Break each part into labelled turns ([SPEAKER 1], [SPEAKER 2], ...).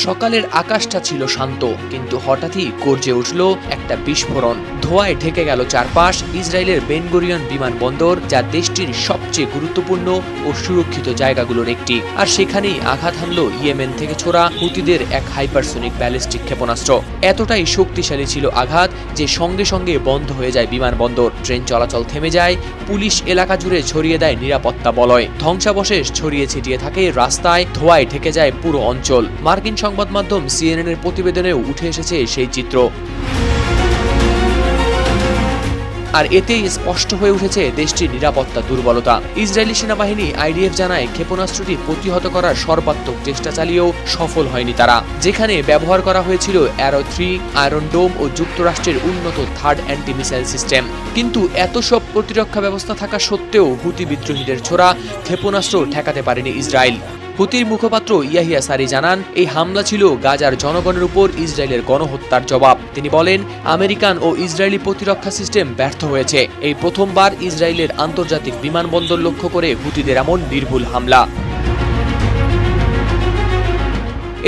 [SPEAKER 1] সকালের আকাশটা ছিল শান্ত, কিন্তু হঠাৎই গর্জে উঠল একটা বিস্ফোরণ। ধোঁয়ায় ঢেকে গেল চারপাশ। ইসরায়েলের বেন গুরিয়ন বিমানবন্দর, যা দেশটির সবচেয়ে গুরুত্বপূর্ণ ও সুরক্ষিত জায়গাগুলোর একটি। আর সেখানেই আঘাত হানল ইয়েমেন থেকে ছোড়া হুতিদের এক হাইপারসোনিক ব্যালিস্টিক ক্ষেপণাস্ত্র। এতটাই শক্তিশালী ছিল আঘাত যে সঙ্গে সঙ্গে বন্ধ হয়ে যায় বিমানবন্দর, ট্রেন চলাচল থেমে যায়, পুলিশ এলাকা জুড়ে ছড়িয়ে দেয় নিরাপত্তা বলয়, ধ্বংসাবশেষ ছড়িয়ে ছিটিয়ে থাকে রাস্তায়, ধোঁয়ায় ঢেকে যায় পুরো অঞ্চল। মার্কিন সংবাদ মাধ্যম সিএনএনের প্রতিবেদনেও উঠে এসেছে সেই চিত্র। আর এতেই স্পষ্ট হয়ে উঠেছে দেশটির নিরাপত্তা দুর্বলতা। ইসরায়েলি সেনাবাহিনী আইডিএফ জানায়, ক্ষেপণাস্ত্রটি প্রতিহত করার সর্বাত্মক চেষ্টা চালিয়েও সফল হয়নি তারা। যেখানে ব্যবহার করা হয়েছিল অ্যারো 3, আয়রন ডোম ও যুক্তরাষ্ট্রের উন্নত থার্ড অ্যান্টি মিসাইল সিস্টেম। কিন্তু এত সব প্রতিরক্ষা ব্যবস্থা থাকা সত্ত্বেও হুতি বিদ্রোহীদের ছোড়া ক্ষেপণাস্ত্র ঠেকাতে পারেনি ইসরায়েল। হুতির মুখপাত্র ইয়াহিয়া সারি জানান, এই হামলা ছিল গাজার জনগণের উপর ইসরায়েলের গণহত্যার জবাব। তিনি বলেন, আমেরিকান ও ইসরায়েলি প্রতিরক্ষা সিস্টেম ব্যর্থ হয়েছে। এই প্রথমবার ইসরায়েলের আন্তর্জাতিক বিমানবন্দর লক্ষ্য করে হুতিদের এমন নির্ভুল হামলা।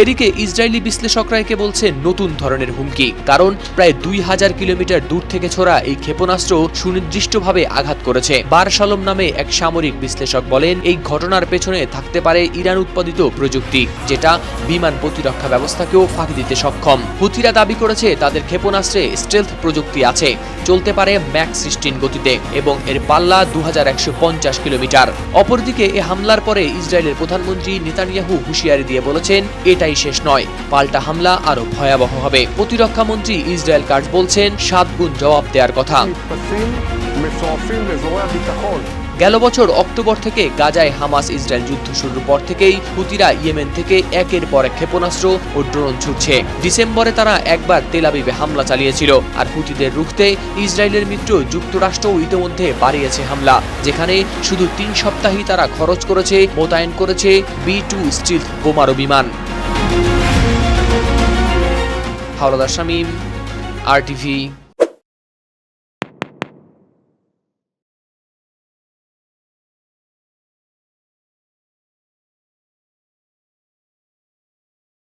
[SPEAKER 1] এদিকে ইসরায়েলি বিশ্লেষকরা একে বলছেন নতুন ধরনের হুমকি, কারণ প্রায় 2000 কিলোমিটার দূর থেকে ছোড়া এই ক্ষেপণাস্ত্র সুনির্দিষ্টভাবে আঘাত করেছে। বারশালম নামে এক সামরিক বিশ্লেষক বলেন, এই ঘটনার পেছনে থাকতে পারে ইরান উৎপাদিত প্রযুক্তি, যেটা বিমান প্রতিরক্ষা ব্যবস্থাকেও ফাঁকি দিতে সক্ষম। হুতিরা দাবি করেছে তাদের ক্ষেপণাস্ত্রে স্টেলথ প্রযুক্তি আছে, চলতে পারে ম্যাক 16 গতিতে এবং এর পাল্লা 2150 কিলোমিটার। অপরদিকে এ হামলার পরে ইসরায়েলের প্রধানমন্ত্রী নেতানিয়াহু হুঁশিয়ারি দিয়ে বলেছেন, এটাই শেষ নয়, পাল্টা হামলা আরো ভয়াবহ হবে। প্রতিরক্ষা মন্ত্রী ইসরায়েল কাটজ বলছেন, 7 গুণ জবাব দেওয়ার কথা। গেল বছর অক্টোবর থেকে গাজায় হামাস ইসরায়েল যুদ্ধ শুরুর পর থেকেই হুতিরা ইয়েমেন থেকে একের পর এক ক্ষেপণাস্ত্র ও ড্রোন ছুটছে। ডিসেম্বরে তারা একবার তেল আবিবে হামলা চালিয়েছিল। আর হুতিদের রুখতে ইসরায়েলের মিত্র যুক্তরাষ্ট্রও ইতিমধ্যে বাড়িয়েছে হামলা, যেখানে শুধু 3 সপ্তাহেই তারা খরচ করেছে, মোতায়েন করেছে B2 স্টিলথ বোমারু বিমান। হাওলাদার শামীম, RTV।